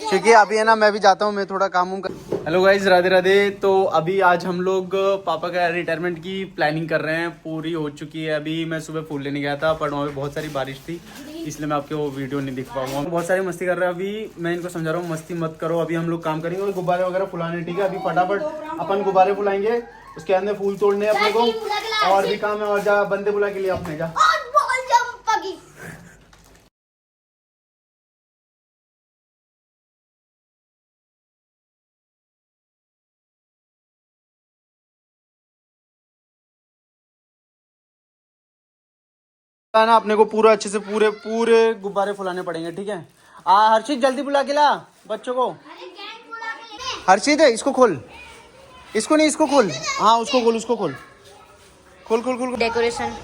क्योंकि अभी है ना मैं भी जाता हूँ, मैं थोड़ा काम कर। Hello guys, Radhe Radhe. तो अभी आज हम लोग पापा का रिटायरमेंट की प्लानिंग कर रहे हैं, पूरी हो चुकी है। अभी मैं सुबह फूल लेने गया था पर वहाँ पे बहुत सारी बारिश थी, इसलिए मैं आपको वो वीडियो नहीं दिख पाऊंगा। बहुत सारी मस्ती कर रहे हैं। अभी मैं इनको समझा रहा हूँ मस्ती मत करो, अभी हम लोग काम करेंगे और गुब्बारे वगैरह फुलाने, ठीक है। अभी फटाफट अपन गुब्बारे फुलाएंगे, उसके अंदर फूल तोड़ने अपने को, और भी काम है। और जा बंदे बुला के लिए अपने जा। ना अपने को पूरा अच्छे से पूरे पूरे गुब्बारे फुलाने पड़ेंगे, ठीक है। हर्षित जल्दी बुला के ला बच्चों को। हर्षित है, इसको खोल, इसको नहीं, इसको खोल। हाँ उसको खोल, उसको खोल, खोल खोल खोल। डेकोरेशन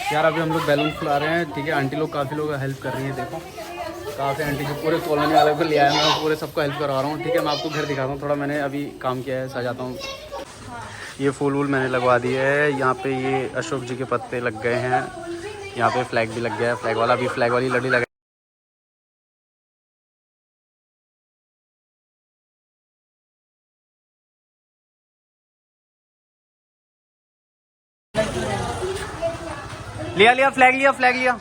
यार अभी हम लोग बैलून फुला रहे हैं, ठीक है। आंटी लोग, काफ़ी लोग हेल्प कर रही है, देखो काफ़ी आंटी जो पूरे कॉलोनी वाले को ले आया, मैं पूरे सबको हेल्प करवा रहा हूँ, ठीक है। मैं आपको घर दिखाता हूँ थोड़ा, मैंने अभी काम किया है, सजाता हूँ। ये फूल वूल मैंने लगवा दिए है यहाँ पे, ये अशोक जी के पत्ते लग गए हैं, यहाँ पे फ्लैग भी लग गया है, फ्लैग वाला भी, फ्लैग वाली लड़ी लगा। लिया लिया फ्लैग, लिया फ्लैग, लिया।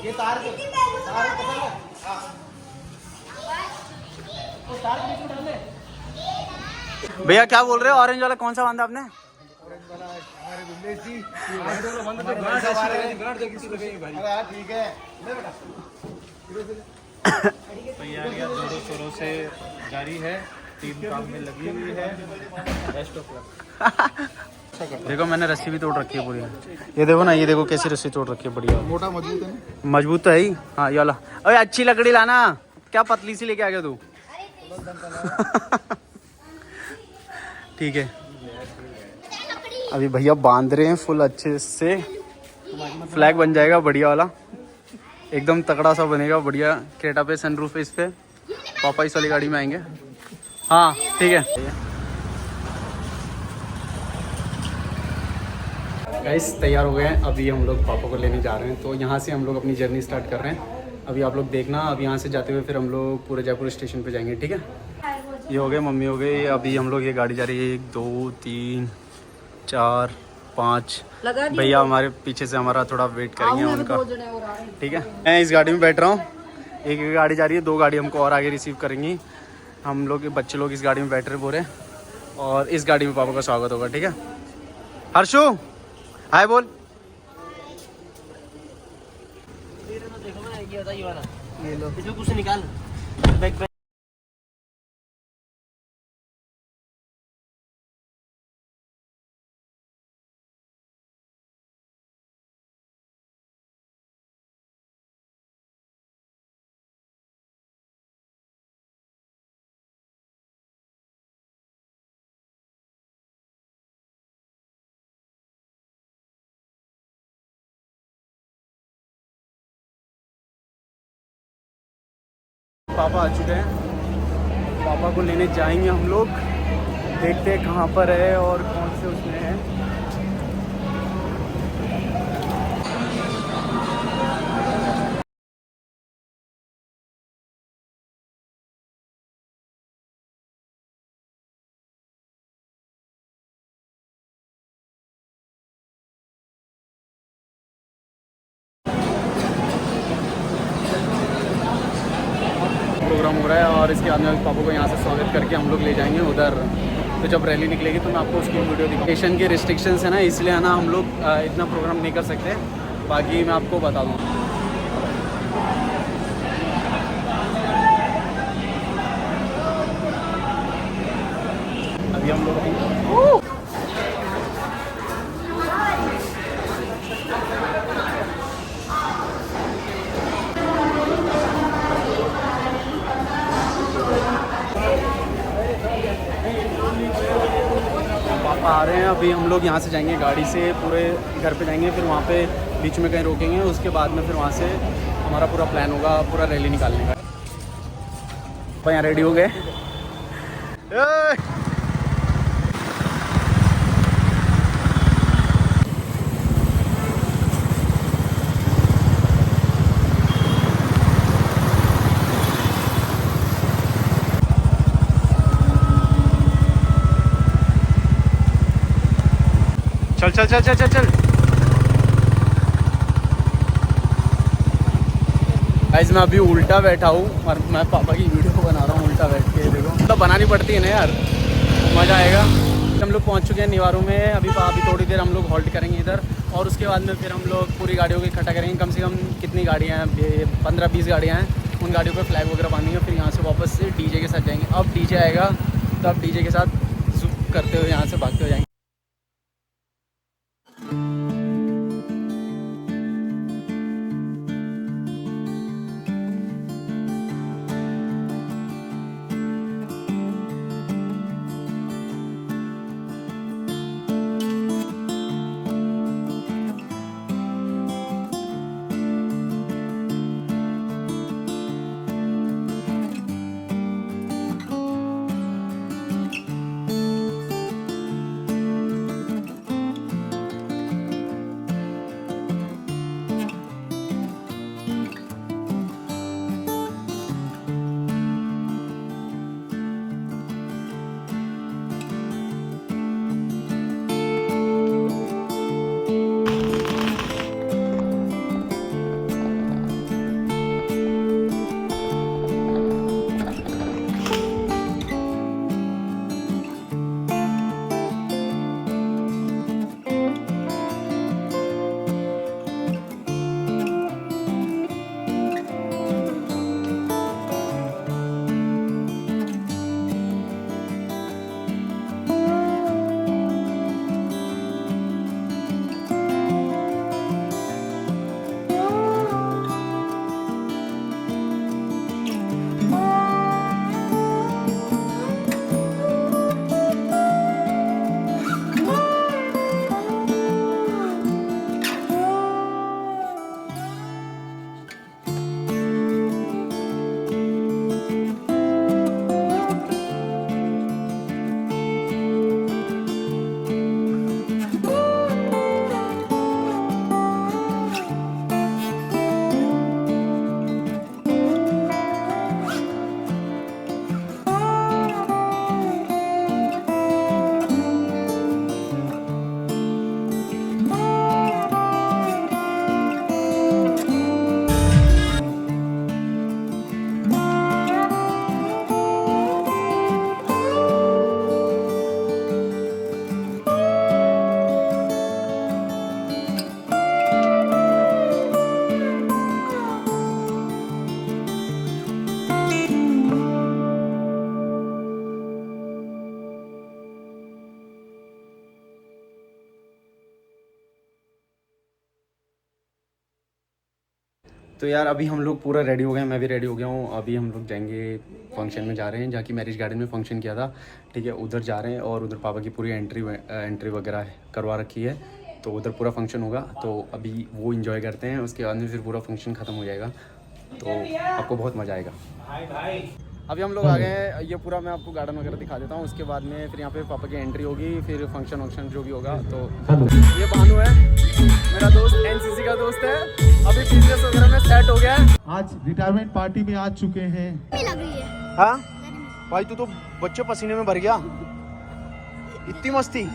ये तार भैया क्या बोल रहे हो? ऑरेंज वाला कौन सा बांधा आपने? तैयारियां जोरों शोरों से जारी है, टीम काम में लगी हुई है। Best of luck. देखो मैंने रस्सी भी तोड़ रखी है पूरी, ये देखो ना, ये देखो कैसी रस्सी तोड़ रखी है, बढ़िया मोटा मजबूत है। मजबूत तो है ही। हाँ ये वाला। अरे अच्छी लकड़ी लाना, क्या पतली सी लेके आ गया तू? ठीक है। अभी भैया बांध रहे हैं फुल अच्छे से, फ्लैग बन जाएगा बढ़िया वाला, एकदम तगड़ा सा बनेगा, बढ़िया। क्रेटा पे, सनरूफ पे, इस पे पापा इस वाली गाड़ी में आएंगे। हाँ ठीक है। गाइस तैयार हो गए हैं, अभी हम लोग पापा को लेने जा रहे हैं, तो यहाँ से हम लोग अपनी जर्नी स्टार्ट कर रहे हैं। अभी आप लोग देखना, अब यहाँ से जाते हुए फिर हम लोग पूरे जयपुर स्टेशन पे जाएंगे, ठीक है। ये हो गए, मम्मी हो गई, अभी हम लोग, ये गाड़ी जा रही है 1 2 3 4 5। भैया हमारे पीछे से हमारा थोड़ा वेट करेंगे उनका, ठीक है। मैं इस गाड़ी में बैठ रहा हूँ, एक गाड़ी जा रही है, 2 गाड़ी हमको और आगे रिसीव करेंगी। हम लोग बच्चे लोग इस गाड़ी में बैठ रहे पूरे, और इस गाड़ी में पापा का स्वागत होगा, ठीक है। हर्षु हाय बोल। ये लो, इसमें कुछ निकाल बैग बैग। पापा आ चुके हैं, पापा को लेने जाएंगे हम लोग, देखते हैं कहाँ पर है और कौन से उसमें है। प्रोग्राम हो रहा है और इसके बाद में पापा को यहाँ से स्वागत करके हम लोग ले जाएंगे उधर तो जब रैली निकलेगी तो मैं आपको उसकी वीडियो दिखाऊँ। स्टेशन के रिस्ट्रिक्शंस है ना, इसलिए है ना हम लोग इतना प्रोग्राम नहीं कर सकते। बाकी मैं आपको बता दूँ, अभी हम लोग पापा आ रहे हैं। अभी हम लोग यहाँ से जाएंगे गाड़ी से पूरे घर पे जाएंगे, फिर वहाँ पे बीच में कहीं रोकेंगे, उसके बाद में फिर वहाँ से हमारा पूरा प्लान होगा पूरा रैली निकालने का। तो यहाँ रेडी हो गए। चल चल चल चल चल चल। गाइस मैं अभी उल्टा बैठा हूँ और मैं पापा की वीडियो बना रहा हूँ उल्टा बैठ के। देखो तो बनानी पड़ती है ना यार, मज़ा आएगा। हम लोग पहुँच चुके हैं निवारू में। अभी थोड़ी देर हम लोग हॉल्ट करेंगे इधर, और उसके बाद में फिर हम लोग पूरी गाड़ियों को इकट्ठा करेंगे। कम से कम कितनी गाड़ियाँ हैं, 15-20 गाड़ियाँ हैं। उन गाड़ियों पर फ्लैग वगैरह बांधेंगे, फिर यहाँ से वापस से डीजे के साथ जाएंगे। अब डीजे आएगा तो अब डीजे के साथ ज़ूम करते हुए यहाँ से भागते हुए जाएंगे। तो यार अभी हम लोग पूरा रेडी हो गए हैं, मैं भी रेडी हो गया हूँ। अभी हम लोग जाएंगे फंक्शन में जा रहे हैं, जहाँ की मैरिज गार्डन में फंक्शन किया था, ठीक है, उधर जा रहे हैं। और उधर पापा की पूरी एंट्री वगैरह करवा रखी है, तो उधर पूरा फंक्शन होगा। तो अभी वो एंजॉय करते हैं, उसके बाद में फिर पूरा फंक्शन ख़त्म हो जाएगा, तो आपको बहुत मज़ा आएगा। अभी हम लोग आ गए हैं, ये पूरा मैं आपको गार्डन वगैरह दिखा देता हूँ। उसके बाद में फिर यहाँ पे पापा की एंट्री होगी, फिर फंक्शन जो भी होगा। तो ये भानु है मेरा दोस्त, एनसीसी का दोस्त है, अभी बिजनेस वगैरह में सेट हो गया है। आज रिटायरमेंट पार्टी में आ चुके हैं। लग रही है। हाँ भाई, तू तो बच्चों पसीने में भर गया, इतनी मस्ती।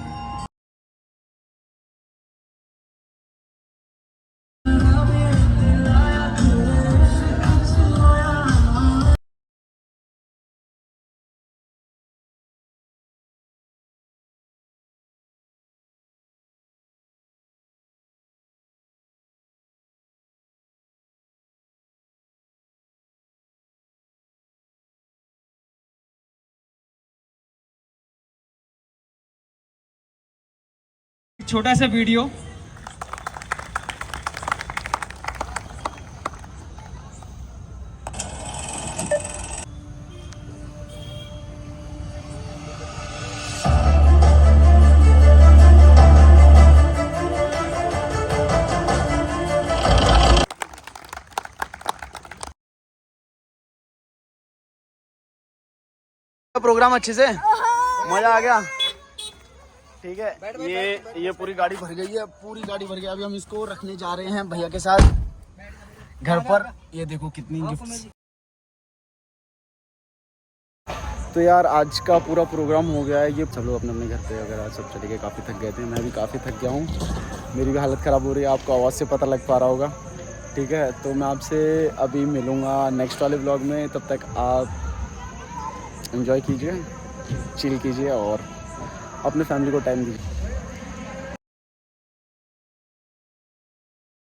छोटा सा वीडियो। प्रोग्राम अच्छे से मजा आ गया। ठीक है, ये पूरी गाड़ी भर गई है, पूरी गाड़ी भर गई। अभी हम इसको रखने जा रहे हैं भैया के साथ घर पर। ये देखो कितनी गिफ्ट्स। तो यार आज का पूरा प्रोग्राम हो गया है। ये सब लोग अपने अपने घर पे वगैरह सब चले गए, काफ़ी थक गए थे। मैं भी काफ़ी थक गया हूँ, मेरी भी हालत ख़राब हो रही है, आपको आवाज़ से पता लग पा रहा होगा। ठीक है, तो मैं आपसे अभी मिलूँगा नेक्स्ट वाले व्लॉग में। तब तक आप एंजॉय कीजिए, चिल कीजिए और अपने फैमिली को टाइम दीजिए।